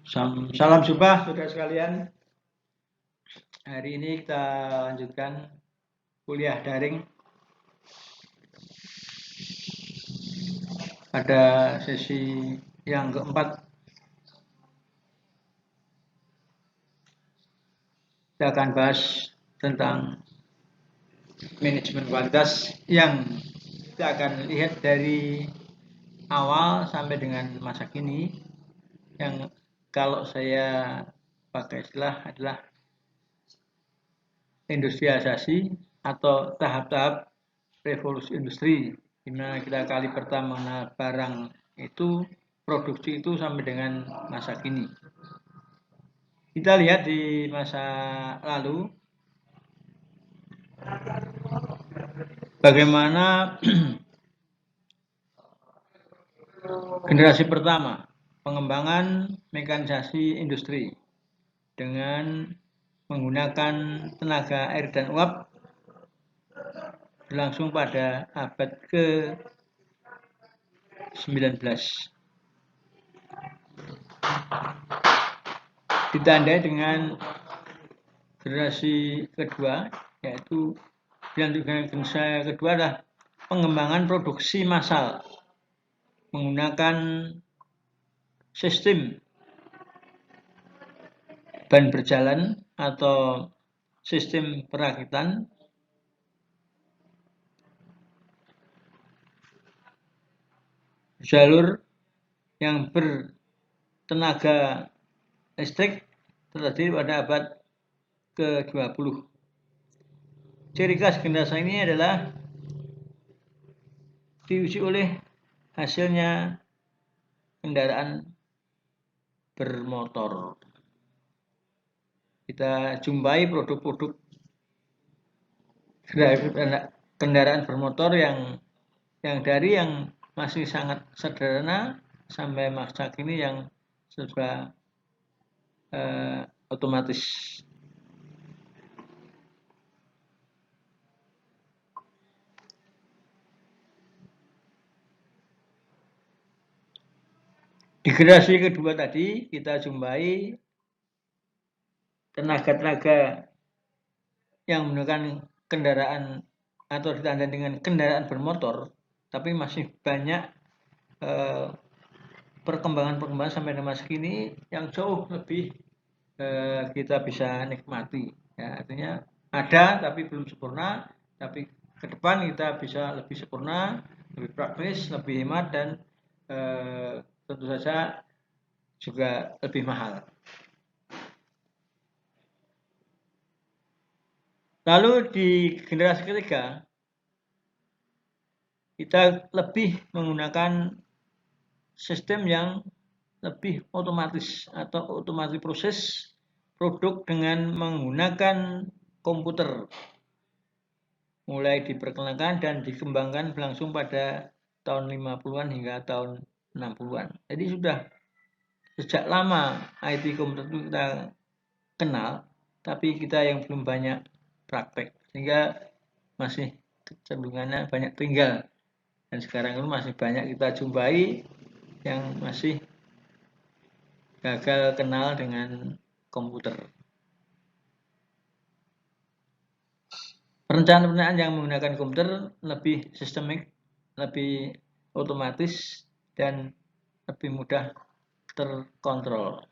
Salam jumpa saudara sekalian. Hari ini kita lanjutkan kuliah daring pada sesi yang keempat. Kita akan bahas tentang manajemen kualitas yang kita akan lihat dari awal sampai dengan masa kini, yang kalau saya pakai istilah adalah industrialisasi atau tahap-tahap revolusi industri, di mana kita kali pertama mengenal barang itu, produksi itu sampai dengan masa kini. Kita lihat di masa lalu bagaimana generasi pertama pengembangan mekanisasi industri dengan menggunakan tenaga air dan uap berlangsung pada abad ke-19. Ditandai dengan generasi kedua, yaitu generasi kedua adalah pengembangan produksi massal menggunakan sistem ban berjalan atau sistem perakitan jalur yang bertenaga listrik terjadi pada abad ke-20. Ciri khas generasi ini adalah diuji oleh hasilnya kendaraan bermotor. Kita jumpai produk-produk kendaraan bermotor yang dari yang masih sangat sederhana sampai masa kini yang serba otomatis. Di generasi kedua tadi kita jumpai tenaga-tenaga yang menggunakan kendaraan atau ditandai dengan kendaraan bermotor, tapi masih banyak perkembangan sampai masa kini yang jauh lebih kita bisa nikmati. Ya, artinya ada tapi belum sempurna, tapi ke depan kita bisa lebih sempurna, lebih praktis, lebih hemat, dan tentu saja juga lebih mahal. Lalu di generasi ketiga kita lebih menggunakan sistem yang lebih otomatis atau otomatis proses produk dengan menggunakan komputer, mulai diperkenalkan dan dikembangkan berlangsung pada tahun 50-an hingga tahun 60-an. Jadi sudah sejak lama IT komputer itu kita kenal, tapi kita yang belum banyak praktek, sehingga masih kecenderungannya banyak tinggal. Dan sekarang itu masih banyak kita jumpai yang masih gagal kenal dengan komputer. Perencanaan yang menggunakan komputer lebih sistemik, lebih otomatis, dan lebih mudah terkontrol.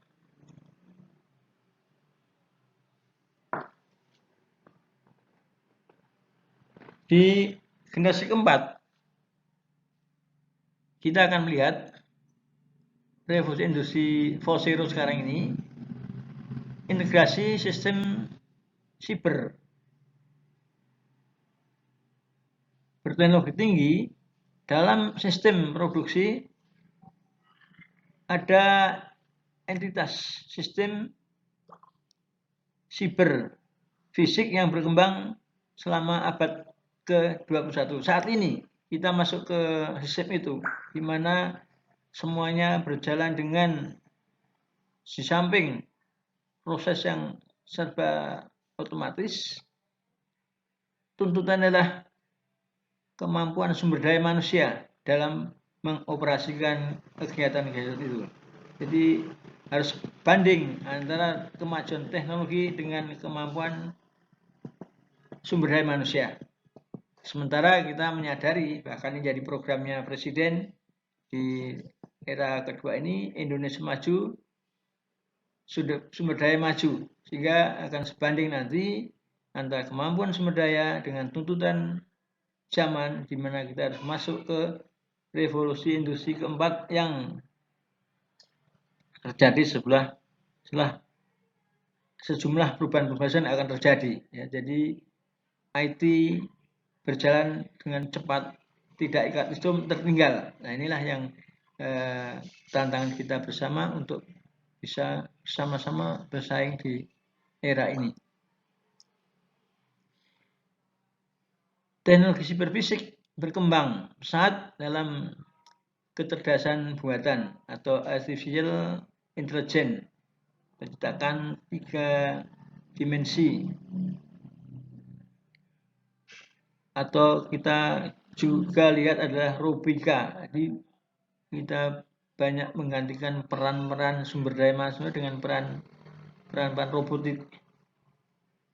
Di generasi keempat, kita akan melihat revolusi industri 4.0 sekarang ini, integrasi sistem siber berteknologi tinggi. Dalam sistem produksi ada entitas sistem siber fisik yang berkembang selama abad ke-21. Saat ini kita masuk ke sistem itu, di mana semuanya berjalan dengan di samping proses yang serba otomatis, tuntutan adalah kemampuan sumber daya manusia dalam mengoperasikan kegiatan-kegiatan itu. Jadi harus banding antara kemajuan teknologi dengan kemampuan sumber daya manusia. Sementara kita menyadari, bahkan ini jadi programnya Presiden di era kedua ini, Indonesia maju, sumber daya maju, sehingga akan sebanding nanti antara kemampuan sumber daya dengan tuntutan zaman, di mana kita harus masuk ke revolusi industri keempat yang terjadi setelah sejumlah perubahan-perubahan akan terjadi. Ya, jadi IT berjalan dengan cepat, tidak ikat sistem tertinggal. Nah, inilah yang tantangan kita bersama untuk bisa sama-sama bersaing di era ini. Teknologi siberfisik berkembang pesat dalam kecerdasan buatan atau artificial intelligence, menciptakan 3 dimensi, atau kita juga lihat adalah robika. Jadi kita banyak menggantikan peran-peran sumber daya manusia dengan peran robotik.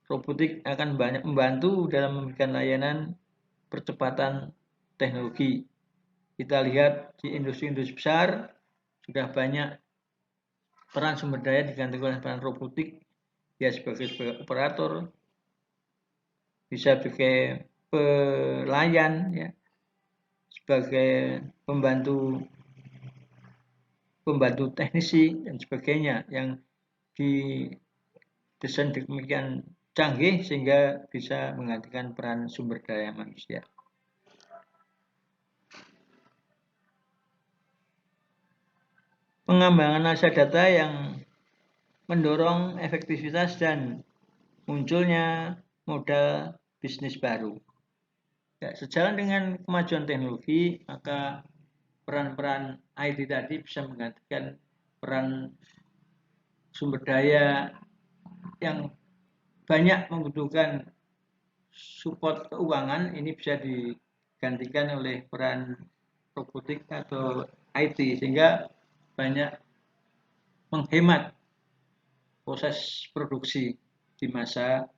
Robotik akan banyak membantu dalam memberikan layanan percepatan teknologi. Kita lihat di industri-industri besar sudah banyak peran sumber daya digantikan oleh peran robotik, ya sebagai operator, bisa sebagai pelayan, ya, sebagai pembantu teknisi dan sebagainya, yang didesain demikian canggih sehingga bisa menggantikan peran sumber daya manusia. Pengembangan analisa data yang mendorong efektivitas dan munculnya modal bisnis baru. Ya, sejalan dengan kemajuan teknologi, maka peran-peran IT tadi bisa menggantikan peran sumber daya yang banyak membutuhkan support keuangan. Ini bisa digantikan oleh peran robotik atau IT, sehingga banyak menghemat proses produksi di masa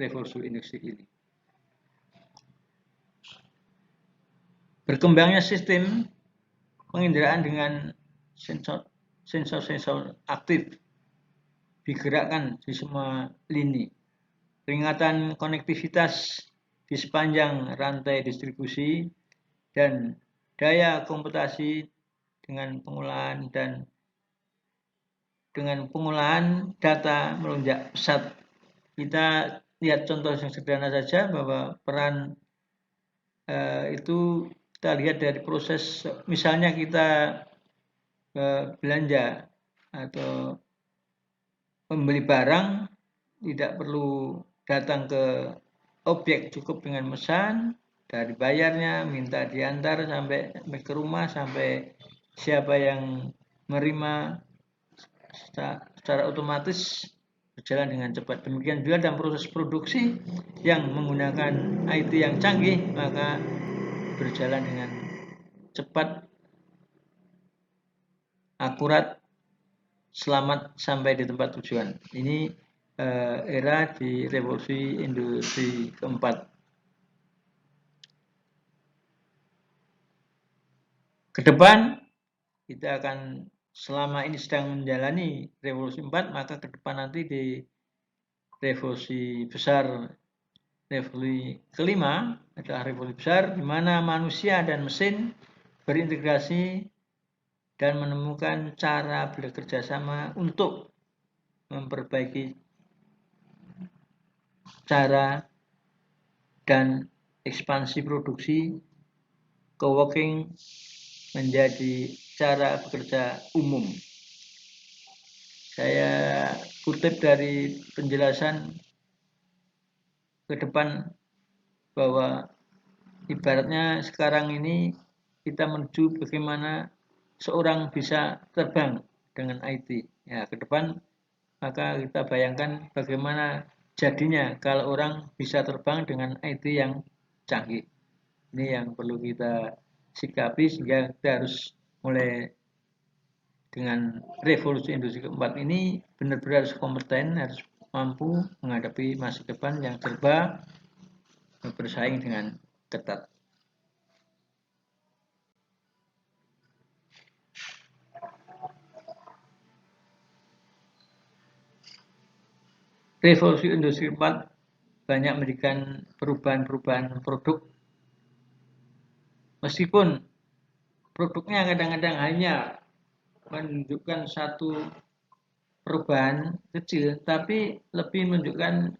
revolusi industri ini. Berkembangnya sistem penginderaan dengan sensor-sensor aktif digerakkan di semua lini. Peringatan konektivitas di sepanjang rantai distribusi dan daya komputasi dengan pengolahan data melonjak pesat. Kita lihat contoh yang sederhana saja, bahwa peran itu kita lihat dari proses, misalnya kita belanja atau membeli barang, tidak perlu datang ke objek, cukup dengan mesan, dari bayarnya, minta diantar sampai ke rumah, sampai siapa yang menerima secara otomatis berjalan dengan cepat. Demikian juga dalam proses produksi yang menggunakan IT yang canggih, maka berjalan dengan cepat, akurat, selamat sampai di tempat tujuan. Ini era di revolusi industri keempat. Kedepan kita akan, selama ini sedang menjalani revolusi 4, maka ke depan nanti di revolusi besar, revolusi kelima adalah revolusi besar, di mana manusia dan mesin berintegrasi dan menemukan cara bekerja sama untuk memperbaiki cara dan ekspansi produksi, co-working menjadi cara bekerja umum. Saya kutip dari penjelasan ke depan, bahwa ibaratnya sekarang ini kita menuju bagaimana seorang bisa terbang dengan IT. Ya, ke depan maka kita bayangkan bagaimana jadinya kalau orang bisa terbang dengan IT yang canggih. Ini yang perlu kita sikapi, sehingga kita harus mulai dengan revolusi industri keempat ini benar-benar harus kompeten, harus mampu menghadapi masa depan yang serba bersaing dengan ketat. Revolusi industri keempat banyak memberikan perubahan-perubahan produk, meskipun produknya kadang-kadang hanya menunjukkan satu perubahan kecil, tapi lebih menunjukkan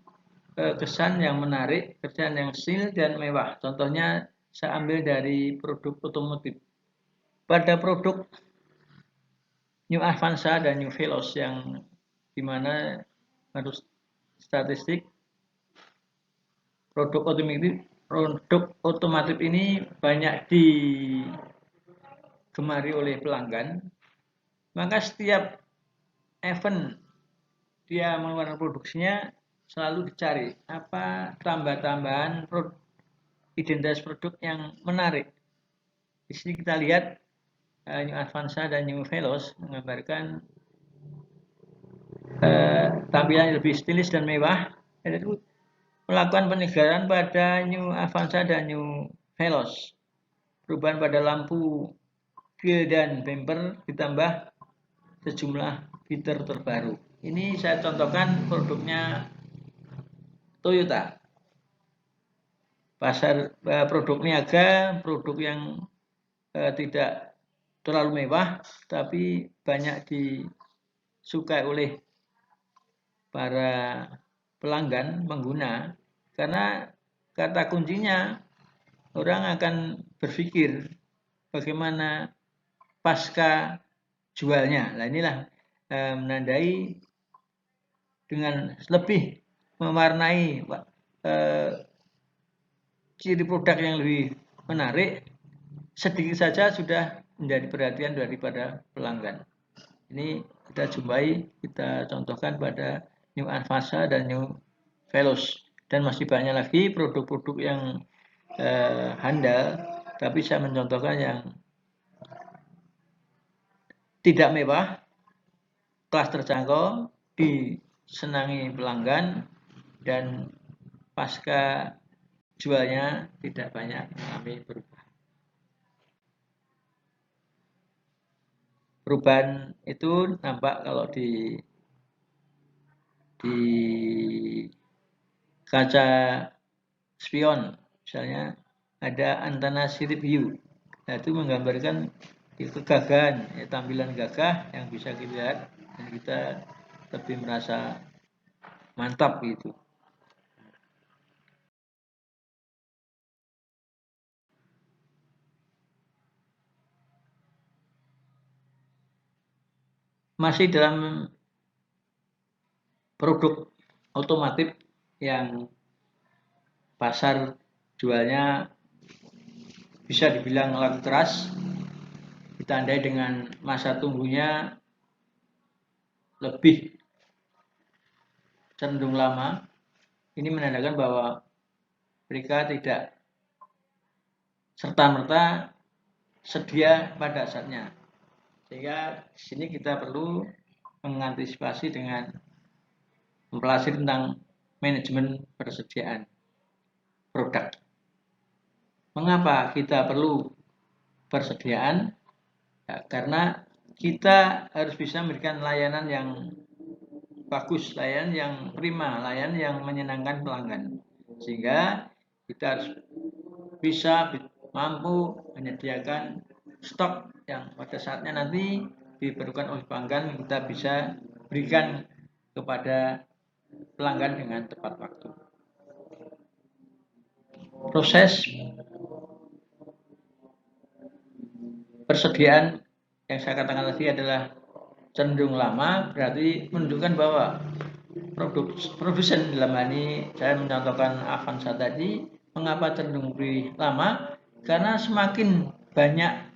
kesan yang menarik, kesan yang stylish dan mewah. Contohnya saya ambil dari produk otomotif. Pada produk New Avanza dan New Veloz yang dimana menurut statistik produk otomotif ini banyak digemari oleh pelanggan, maka setiap event dia mengeluarkan produksinya selalu dicari apa tambah-tambahan identitas produk yang menarik. Di sini kita lihat New Avanza dan New Veloz menggambarkan tampilan lebih stilis dan mewah, yaitu melakukan penyegaran pada New Avanza dan New Veloz. Perubahan pada lampu grill dan bumper ditambah sejumlah fitur terbaru. Ini saya contohkan produknya Toyota. Pasar produk niaga, produk yang tidak terlalu mewah, tapi banyak disukai oleh para pelanggan pengguna, karena kata kuncinya orang akan berpikir bagaimana pasca jualnya. Nah inilah menandai dengan lebih mewarnai ciri produk yang lebih menarik, sedikit saja sudah menjadi perhatian daripada pelanggan. Ini kita jumpai, kita contohkan pada New Avanza dan New Veloz, dan masih banyak lagi produk-produk yang handal, tapi saya mencontohkan yang tidak mewah, kelas terjangkau, disenangi pelanggan, dan pasca jualnya tidak banyak mengalami perubahan. Perubahan itu nampak kalau di kaca spion, misalnya ada antena sirip view. Nah, itu menggambarkan kegagahan, ya, tampilan gagah yang bisa kita lihat dan kita lebih merasa mantap gitu. Masih dalam produk otomotif yang pasar jualnya bisa dibilang laku keras, ditandai dengan masa tunggunya lebih cenderung lama. Ini menandakan bahwa mereka tidak serta-merta sedia pada saatnya. Sehingga di sini kita perlu mengantisipasi dengan mempelajari tentang manajemen persediaan produk. Mengapa kita perlu persediaan? Ya, karena kita harus bisa memberikan layanan yang bagus, layanan yang prima, layanan yang menyenangkan pelanggan. Sehingga kita harus bisa mampu menyediakan stok yang pada saatnya nanti diperlukan oleh pelanggan, kita bisa berikan kepada pelanggan dengan tepat waktu. Proses persediaan yang saya katakan tadi adalah cenderung lama, berarti menunjukkan bahwa produsen dalam hal ini saya mencontohkan Avanza tadi, mengapa cenderung lebih lama? Karena semakin banyak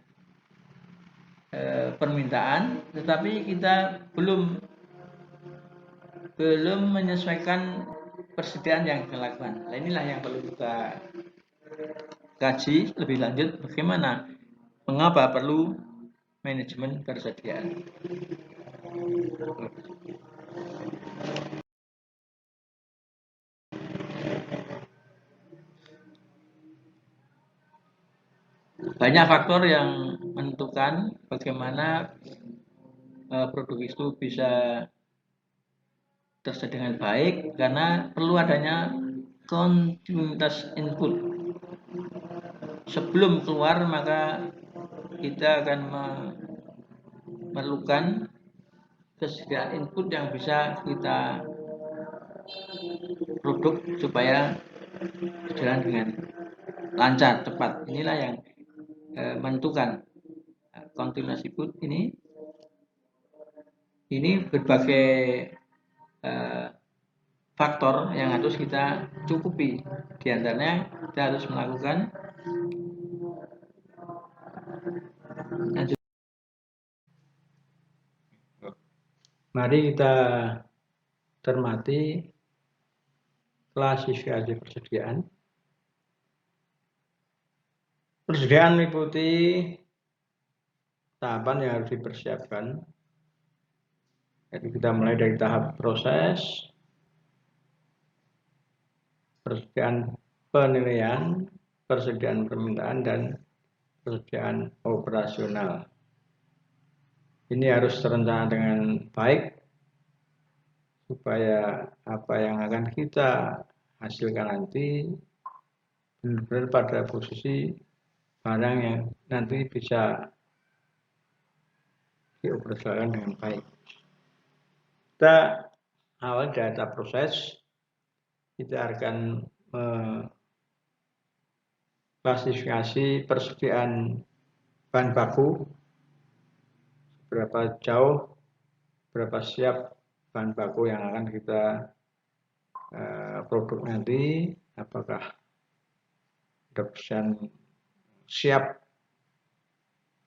permintaan, tetapi kita belum menyesuaikan persediaan yang kita lakukan. Nah, inilah yang perlu kita kaji lebih lanjut, bagaimana Mengapa perlu manajemen persediaan? Banyak faktor yang menentukan bagaimana produk itu bisa tersedia dengan baik, karena perlu adanya kontinuitas input. Sebelum keluar maka kita akan memerlukan kesediaan input yang bisa kita produk supaya berjalan dengan lancar, cepat. Inilah yang menentukan kontinuitas input ini berbagai faktor yang harus kita cukupi. Di antaranya kita harus melakukan mari kita cermati klasifikasi persediaan. Persediaan meliputi tahapan yang harus dipersiapkan. Jadi kita mulai dari tahap proses, persediaan penilaian, persediaan permintaan, dan persediaan operasional. Ini harus terencana dengan baik supaya apa yang akan kita hasilkan nanti benar-benar pada posisi barang yang nanti bisa dioperasikan dengan baik. Kita awal data proses, kita akan klasifikasi persediaan bahan baku, berapa jauh, berapa siap bahan baku yang akan kita produk nanti, apakah production siap,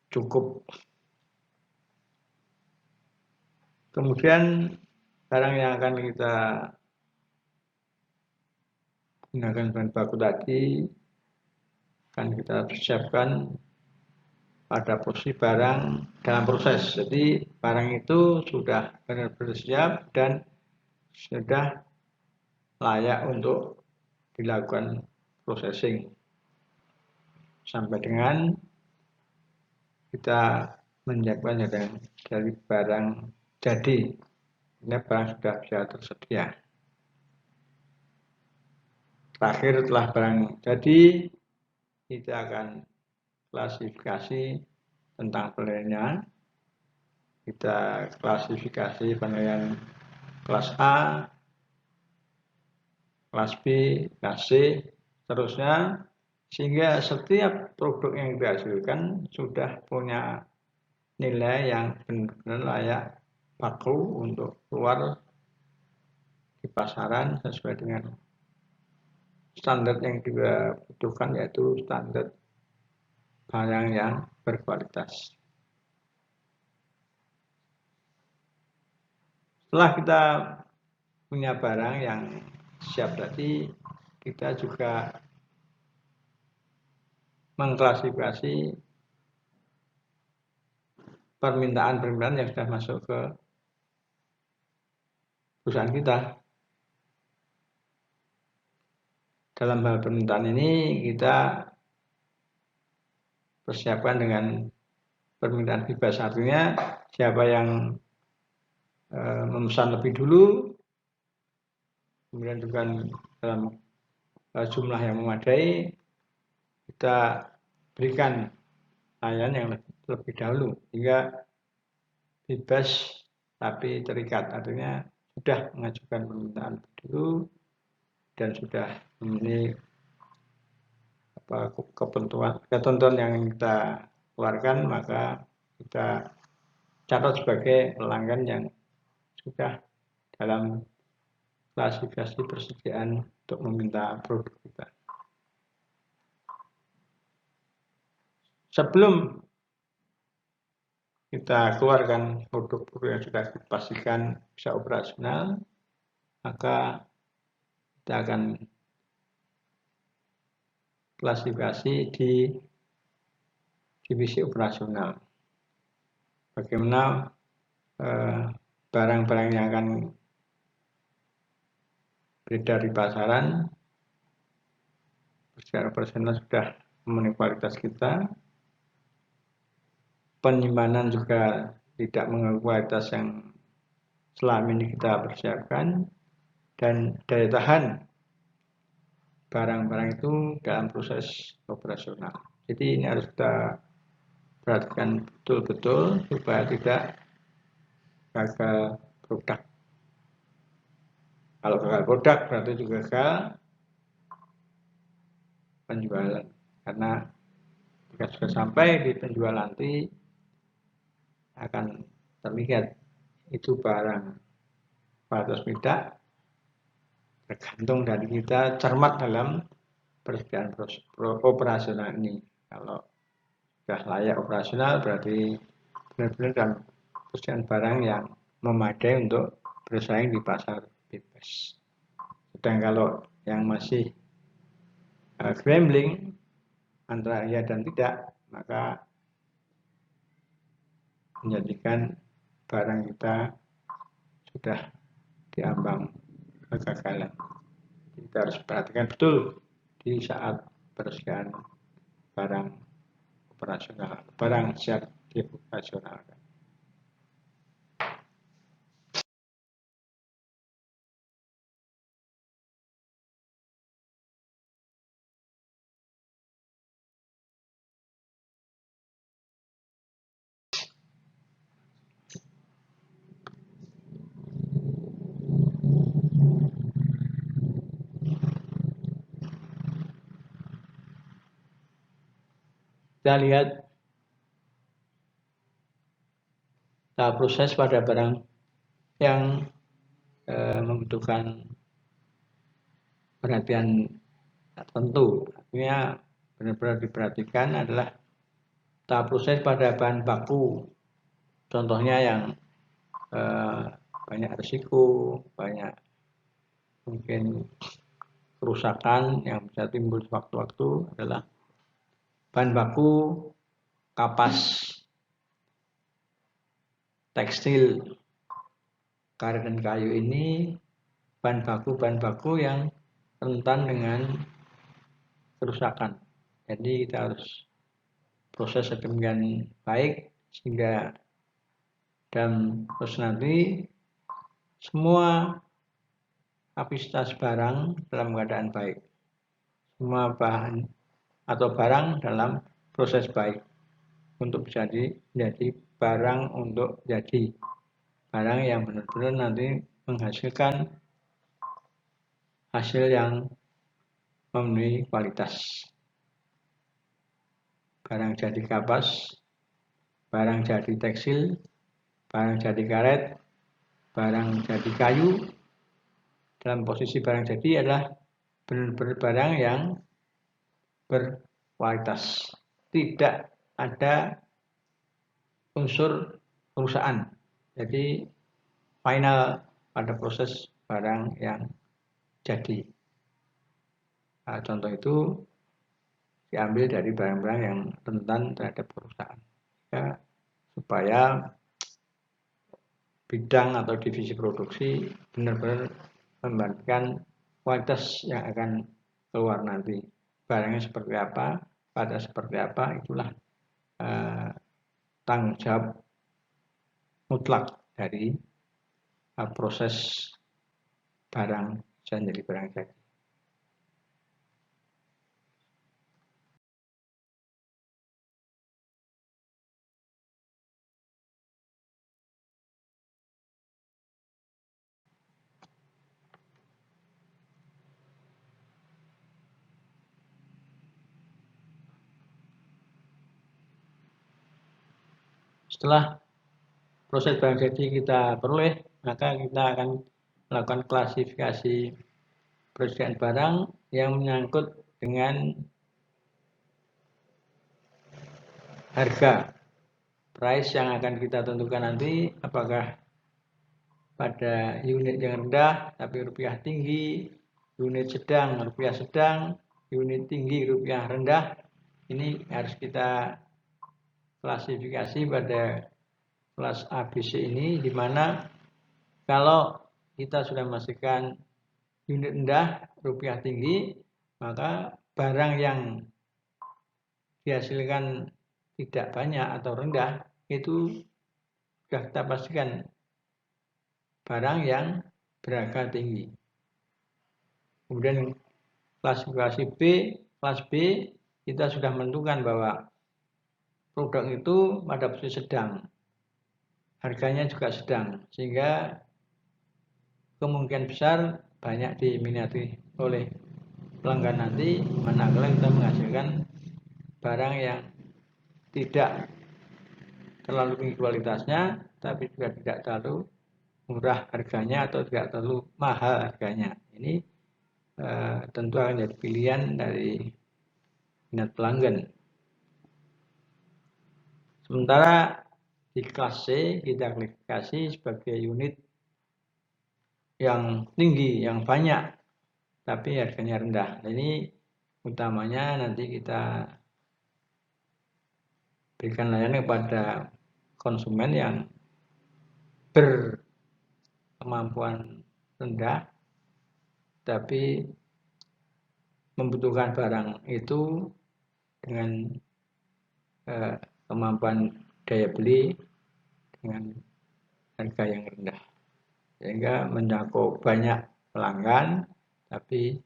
cukup. Kemudian barang yang akan kita gunakan bahan baku tadi akan kita persiapkan pada posisi barang dalam proses. Jadi barang itu sudah benar-benar siap dan sudah layak untuk dilakukan processing sampai dengan kita menyiapkan dari barang jadi, ini barang sudah bisa tersedia. Terakhir setelah barang jadi, kita akan klasifikasi tentang penilaian. Kita klasifikasi penilaian kelas A, kelas B, kelas C, seterusnya, sehingga setiap produk yang dihasilkan sudah punya nilai yang benar-benar layak baku untuk keluar di pasaran sesuai dengan standar yang dibutuhkan, yaitu standar barang yang berkualitas. Setelah kita punya barang yang siap tadi, kita juga mengklasifikasi permintaan yang sudah masuk ke perusahaan kita. Dalam hal permintaan ini kita persiapkan dengan permintaan bebas, artinya siapa yang memesan lebih dulu, kemudian juga dalam jumlah yang memadai, kita berikan layanan yang lebih dahulu, hingga bebas tapi terikat, artinya sudah mengajukan permintaan dulu dan sudah memenuhi ketentuan yang kita keluarkan, maka kita catat sebagai pelanggan yang sudah dalam klasifikasi persediaan untuk meminta produk kita. Sebelum kita keluarkan produk-produk yang sudah dipastikan bisa operasional, maka kita akan klasifikasi di divisi operasional. Bagaimana barang-barang yang akan beredar di pasaran secara operasional sudah memenuhi kualitas kita. Penyimpanan juga tidak mengganggu kualitas yang selama ini kita persiapkan, dan daya tahan barang-barang itu dalam proses operasional. Jadi ini harus kita perhatikan betul-betul supaya tidak gagal produk. Kalau gagal produk berarti juga gagal penjualan, karena jika sudah sampai di penjual nanti akan terlihat itu barang kualitas tidak, tergantung dari kita cermat dalam persediaan operasional ini. Kalau sudah layak operasional berarti benar-benar dalam persediaan barang yang memadai untuk bersaing di pasar bebas. Sedang kalau yang masih gambling antara iya dan tidak, maka menjadikan barang kita sudah diambang kegagalan. Kita harus perhatikan betul di saat persediaan barang operasional, barang siap dioperasionalkan. Kita lihat tahap proses pada barang yang membutuhkan perhatian tertentu. Artinya benar-benar diperhatikan adalah tahap proses pada bahan baku. Contohnya yang banyak risiko, banyak mungkin kerusakan yang bisa timbul sewaktu-waktu adalah bahan baku kapas tekstil, karet dan kayu. Ini bahan baku yang rentan dengan kerusakan. Jadi kita harus proses sedemikian baik sehingga dalam proses nanti semua kapasitas barang dalam keadaan baik, semua bahan atau barang dalam proses baik untuk menjadi barang untuk jadi barang yang benar-benar nanti menghasilkan hasil yang memenuhi kualitas. Barang jadi kapas, barang jadi tekstil, barang jadi karet, barang jadi kayu. Dalam posisi barang jadi adalah benar-benar barang yang berkualitas, tidak ada unsur perusahaan. Jadi final pada proses barang yang jadi. Nah, contoh itu diambil dari barang-barang yang rentan terhadap perusahaan, ya, supaya bidang atau divisi produksi benar-benar memberikan kualitas yang akan keluar nanti. Barangnya seperti apa, pada seperti apa, itulah tanggung jawab mutlak dari proses barang jadi barang jadi. Setelah proses barang jadi kita peroleh, maka kita akan melakukan klasifikasi persediaan barang yang menyangkut dengan harga, price yang akan kita tentukan nanti, apakah pada unit yang rendah tapi rupiah tinggi, unit sedang rupiah sedang, unit tinggi rupiah rendah. Ini harus kita klasifikasi pada kelas ABC ini, di mana kalau kita sudah memastikan unit rendah, rupiah tinggi, maka barang yang dihasilkan tidak banyak atau rendah itu sudah kita pastikan barang yang berharga tinggi. Kemudian klasifikasi B, kelas B, kita sudah menentukan bahwa produk itu pada posisi sedang, harganya juga sedang, sehingga kemungkinan besar banyak diminati oleh pelanggan nanti, manakala kita menghasilkan barang yang tidak terlalu tinggi kualitasnya, tapi juga tidak terlalu murah harganya atau tidak terlalu mahal harganya. Ini tentu akan jadi pilihan dari minat pelanggan. Sementara di kelas C kita klasifikasi sebagai unit yang tinggi, yang banyak, tapi harganya rendah. Ini utamanya nanti kita berikan layanan kepada konsumen yang berkemampuan rendah, tapi membutuhkan barang itu dengan kemampuan daya beli dengan harga yang rendah, sehingga mencakup banyak pelanggan tapi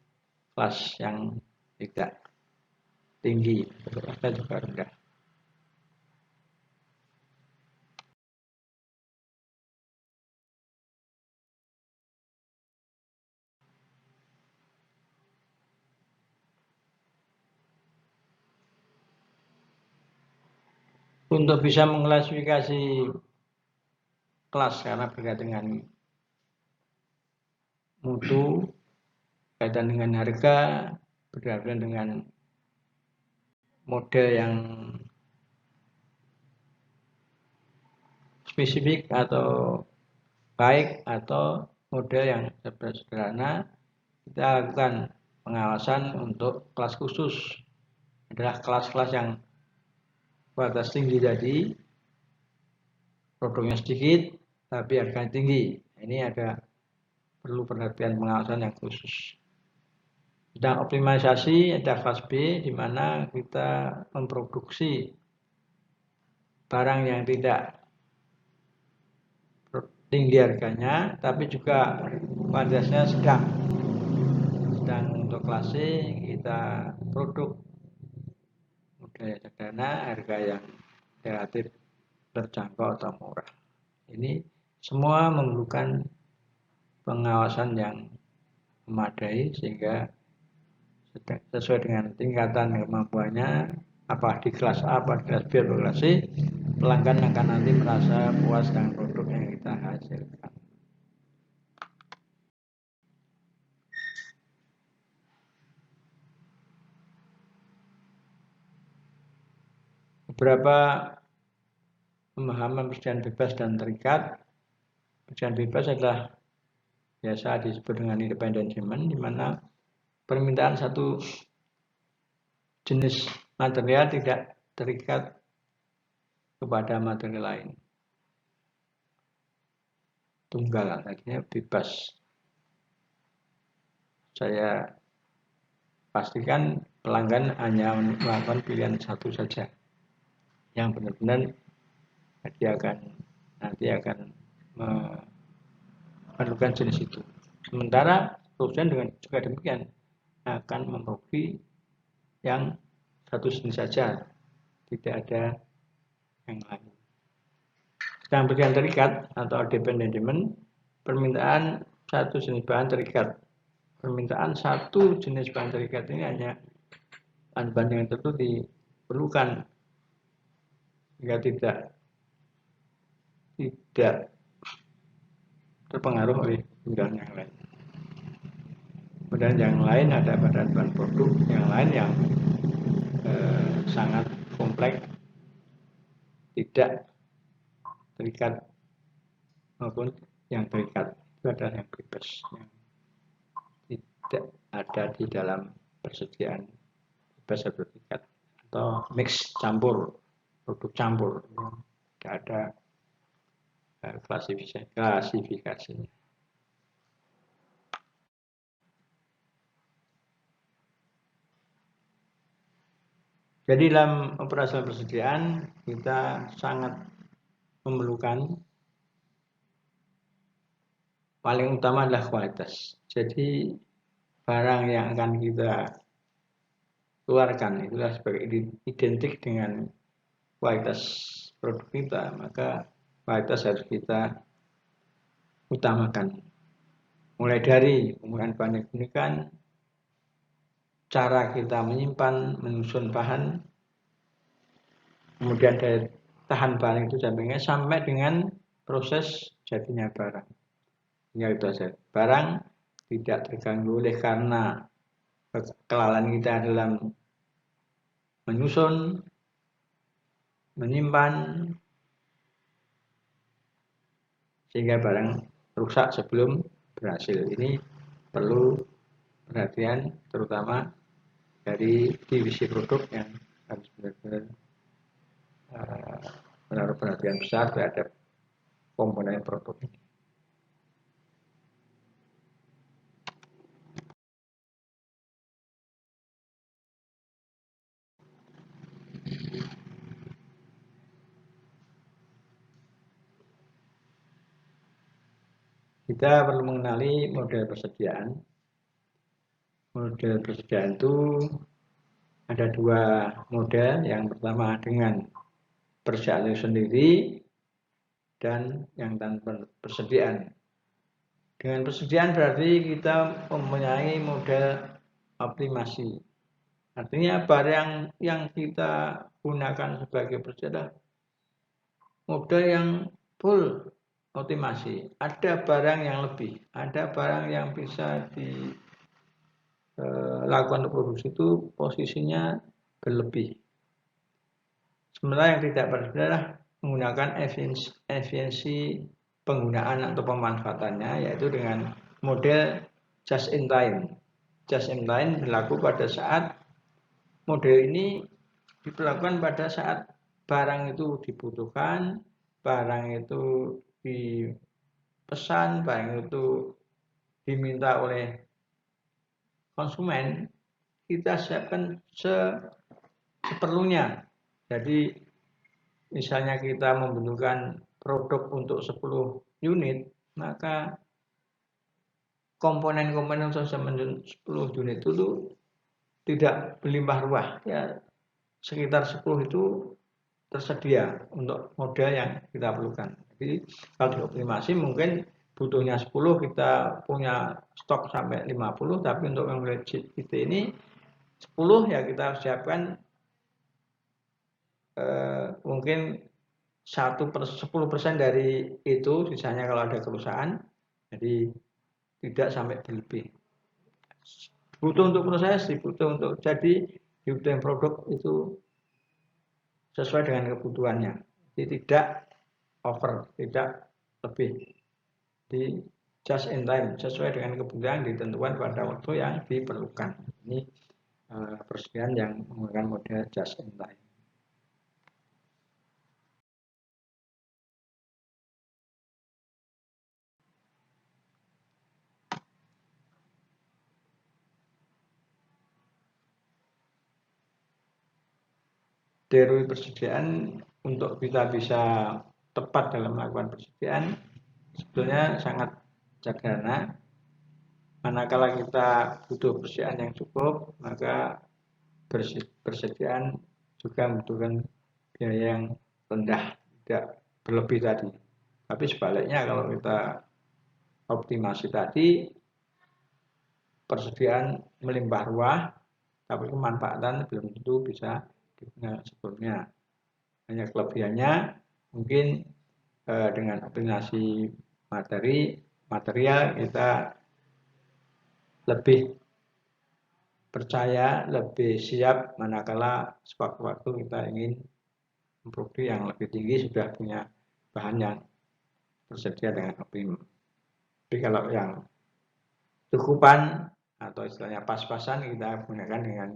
kelas yang tidak tinggi, kelasnya juga rendah. Untuk bisa mengklasifikasi kelas karena berkaitan dengan mutu, berkaitan dengan harga, berkaitan dengan model yang spesifik atau baik atau model yang sederhana, kita lakukan pengawasan untuk kelas khusus, adalah kelas-kelas yang kualitas tinggi tadi, produknya sedikit tapi harganya tinggi. Ini ada perlu perhatian pengawasan yang khusus. Sedang optimalisasi ada kelas B, di mana kita memproduksi barang yang tidak tinggi harganya, tapi juga kualitasnya sedang. Sedang untuk kelas C kita produk model sederhana, harga yang relatif terjangkau atau murah. Ini semua memerlukan pengawasan yang memadai sehingga sesuai dengan tingkatan kemampuannya, apakah di kelas A, apakah di kelas B atau kelas C, pelanggan akan nanti merasa puas dengan produk yang kita hasilkan. Beberapa pemahaman persediaan bebas dan terikat. Persediaan bebas adalah biasa disebut dengan independent demand, di mana permintaan satu jenis material tidak terikat kepada material lain. Tunggal, artinya bebas. Saya pastikan pelanggan hanya melakukan pilihan satu saja, yang benar-benar dia nanti akan memerlukan jenis itu. Sementara produsen juga demikian akan memproduksi yang satu jenis saja, tidak ada yang lain. Sedang persediaan terikat atau dependent demand, permintaan satu jenis bahan terikat. Permintaan satu jenis bahan terikat ini hanya bahan-bahan yang tentu diperlukan, sehingga tidak terpengaruh oleh kebutuhan yang lain. Kemudian yang lain ada bahan produk yang lain yang sangat kompleks, tidak terikat maupun yang terikat, itu adalah yang bebas, yang tidak ada di dalam persediaan bebas atau terikat atau mix campur. produk campur, tidak ada klasifikasinya. Jadi dalam operasional persediaan kita sangat memerlukan paling utama adalah kualitas. Jadi barang yang akan kita keluarkan itulah sebagai identik dengan kualitas produk kita, maka kualitas harus kita utamakan. Mulai dari penggunaan bahan keunikan, cara kita menyimpan, menyusun bahan, kemudian dari tahan barang itu sampai dengan proses jadinya barang. Ya itu saja. Barang tidak terganggu oleh karena kelalaian kita dalam menyusun, menyimpan, sehingga barang rusak sebelum berhasil. Ini perlu perhatian terutama dari divisi produk yang harus benar-benar menaruh perhatian besar terhadap komponen produk ini. Kita perlu mengenali model persediaan. Model persediaan itu ada dua model. Yang pertama dengan persediaan itu sendiri dan yang tanpa persediaan. Dengan persediaan berarti kita mempunyai model optimasi. Artinya barang yang kita gunakan sebagai persediaan model yang full optimasi. Ada barang yang lebih, ada barang yang bisa dilakukan untuk produksi itu posisinya berlebih. Sementara yang tidak berbeda adalah menggunakan efisiensi penggunaan atau pemanfaatannya, yaitu dengan model just in time. Just in time berlaku pada saat model ini diperlakukan pada saat barang itu dibutuhkan, barang itu dipesan, barang itu diminta oleh konsumen, kita siapkan seperlunya. Jadi misalnya kita membutuhkan produk untuk 10 unit, maka komponen-komponen untuk 10 unit itu tidak berlimpah ruah. Ya, sekitar 10 itu tersedia untuk model yang kita perlukan. Jadi kalau dioptimasi mungkin butuhnya 10, kita punya stok sampai 50, tapi untuk yang kita ini 10 ya kita siapkan mungkin 10% dari itu, sisanya kalau ada kerusakan, jadi tidak sampai berlebih. Butuh untuk proses, dibutuh untuk jadi dibutuhkan produk itu sesuai dengan kebutuhannya. Jadi tidak over, tidak lebih. Di just in time, sesuai dengan kebutuhan ditentukan pada waktu yang diperlukan. Ini persediaan yang menggunakan model just in time. Teori persediaan untuk kita bisa tepat dalam melakukan persediaan sebetulnya sangat sederhana. Manakala kita butuh persediaan yang cukup, maka persediaan juga membutuhkan biaya yang rendah, tidak berlebih tadi. Tapi sebaliknya kalau kita optimasi tadi, persediaan melimpah ruah, tapi kemanfaatan belum tentu bisa digunakan sebelumnya. Hanya kelebihannya mungkin dengan optimasi material kita lebih percaya, lebih siap manakala sewaktu-waktu kita ingin memproduksi yang lebih tinggi sudah punya bahan yang tersedia dengan optimum. Tapi kalau yang cukupan atau istilahnya pas-pasan kita gunakan dengan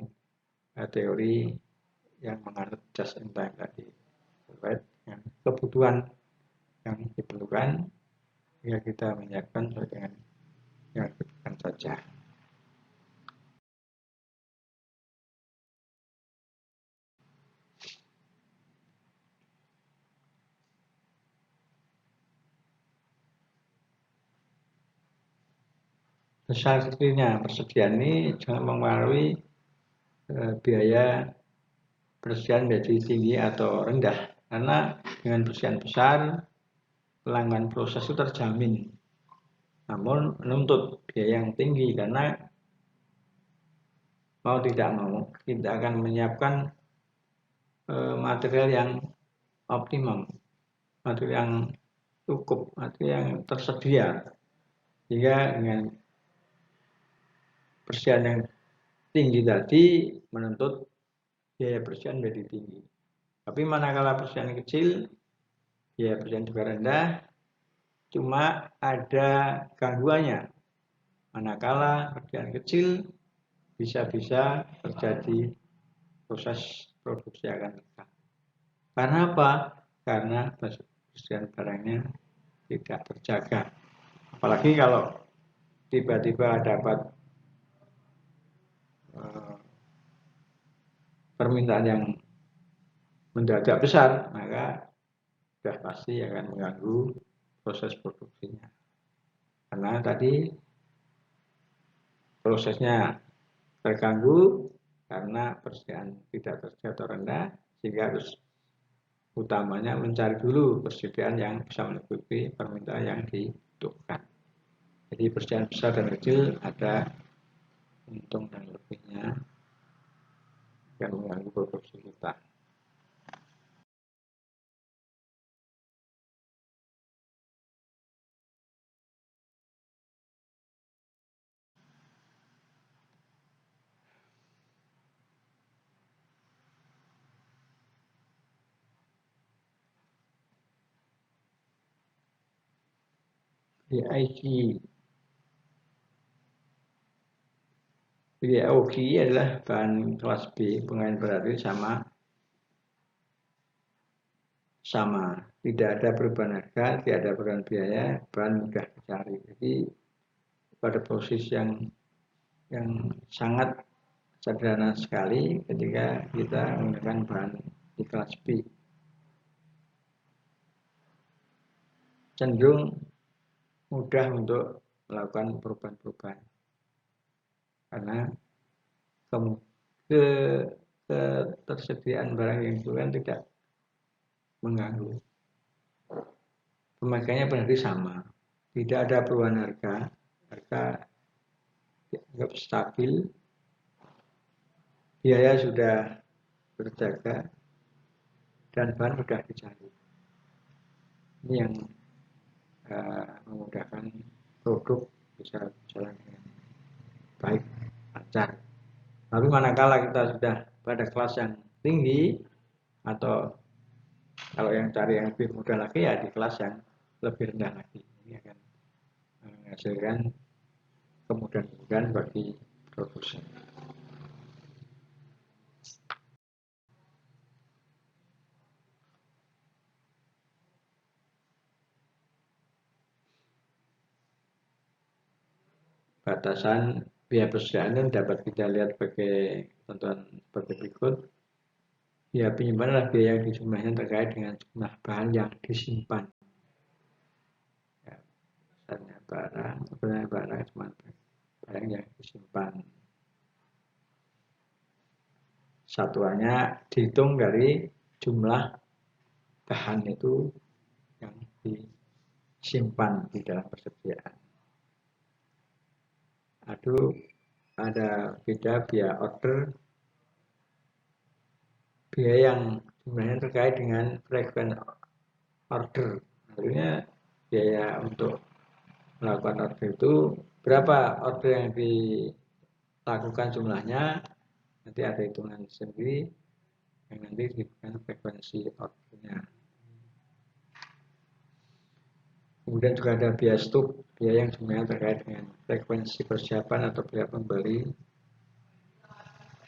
teori yang menganut just in time tadi. sesuai dengan kebutuhan yang diperlukan, ya kita menyiapkan sesuai dengan yang diperlukan saja. Besar kecilnya persediaan ini jangan mempengaruhi biaya persediaan menjadi tinggi atau rendah, karena dengan persediaan besar pelanggan proses itu terjamin, namun menuntut biaya yang tinggi karena mau tidak mau kita akan menyiapkan material yang optimum, material yang cukup, material yang tersedia, sehingga dengan persediaan yang tinggi tadi menuntut biaya persediaan menjadi tinggi. Tapi manakala persediaan kecil, biaya persediaan juga rendah, cuma ada gangguannya. Manakala persediaan kecil, bisa-bisa terjadi proses produksi akan tekan. Karena apa? Karena persediaan barangnya tidak terjaga. Apalagi kalau tiba-tiba dapat permintaan yang mendadak besar, maka sudah pasti akan mengganggu proses produksinya. Karena tadi prosesnya terganggu karena persediaan tidak tersedia atau rendah, sehingga harus utamanya mencari dulu persediaan yang bisa menutupi permintaan yang dibutuhkan. Jadi persediaan besar dan kecil ada untung dan lebihnya yang mengganggu produksi kita. BIOG adalah bahan kelas B, pengalihan berarti sama, tidak ada perubahan harga, tidak ada perubahan biaya, bahan mudah dicari. Jadi pada posisi yang sangat sederhana sekali ketika kita menggunakan bahan di kelas B. Cenderung mudah untuk melakukan perubahan-perubahan karena ketersediaan barang yang itu kan tidak mengganggu. Pemakaiannya berarti sama, tidak ada perubahan harga dianggap stabil, biaya sudah terjaga, dan bahan mudah dicari. Ini yang memudahkan produk bisa berjalan dengan baik, lancar. Tapi manakala kita sudah pada kelas yang tinggi, atau kalau yang cari yang lebih mudah lagi, ya di kelas yang lebih rendah lagi. Ini akan menghasilkan kemudahan-kemudahan bagi produsen. Batasan biaya persediaan dapat kita lihat sebagai contohan seperti berikut. Biaya penyimpanan adalah biaya yang jumlahnya terkait dengan jumlah bahan yang disimpan. Ya, misalnya barang cuma barang yang disimpan. Satuannya dihitung dari jumlah bahan itu yang disimpan di dalam persediaan. Ada beda biaya order, biaya yang jumlahnya terkait dengan frekuensi order. Artinya biaya untuk melakukan order itu berapa order yang dilakukan jumlahnya, nanti ada hitungan sendiri yang nanti diberikan frekuensi ordernya. Kemudian juga ada biaya stok, biaya yang jumlahnya terkait dengan frekuensi persiapan atau biaya pembeli.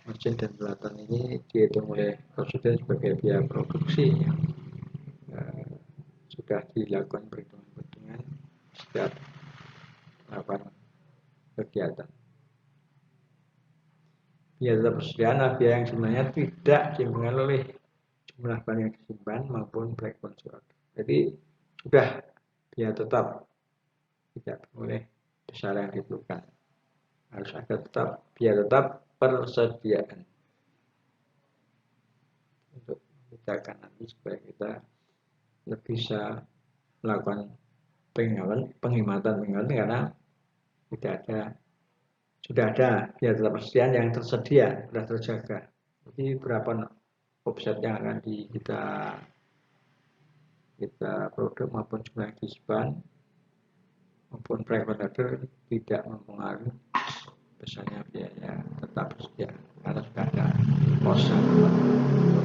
Mesin dan peralatan ini dihitung oleh konsultan sebagai biaya produksi. sudah dilakukan perhitungan-perhitungan setiap melakukan kegiatan. Biaya persediaan biaya yang sebenarnya tidak diimbangi oleh jumlah barang yang disimpan maupun black box order. Jadi sudah biaya tetap, tidak boleh besar yang diperlukan. Harus ada tetap biaya tetap persediaan untuk membedakan nanti supaya kita lebih bisa melakukan penghematan karena tidak ada, sudah ada biaya tetap persediaan yang tersedia, sudah terjaga. Jadi berapa offset yang akan kita produk maupun jumlah yang disimpan maupun private order tidak mempengaruhi besarnya biaya tetap persediaan karena sudah ada cost.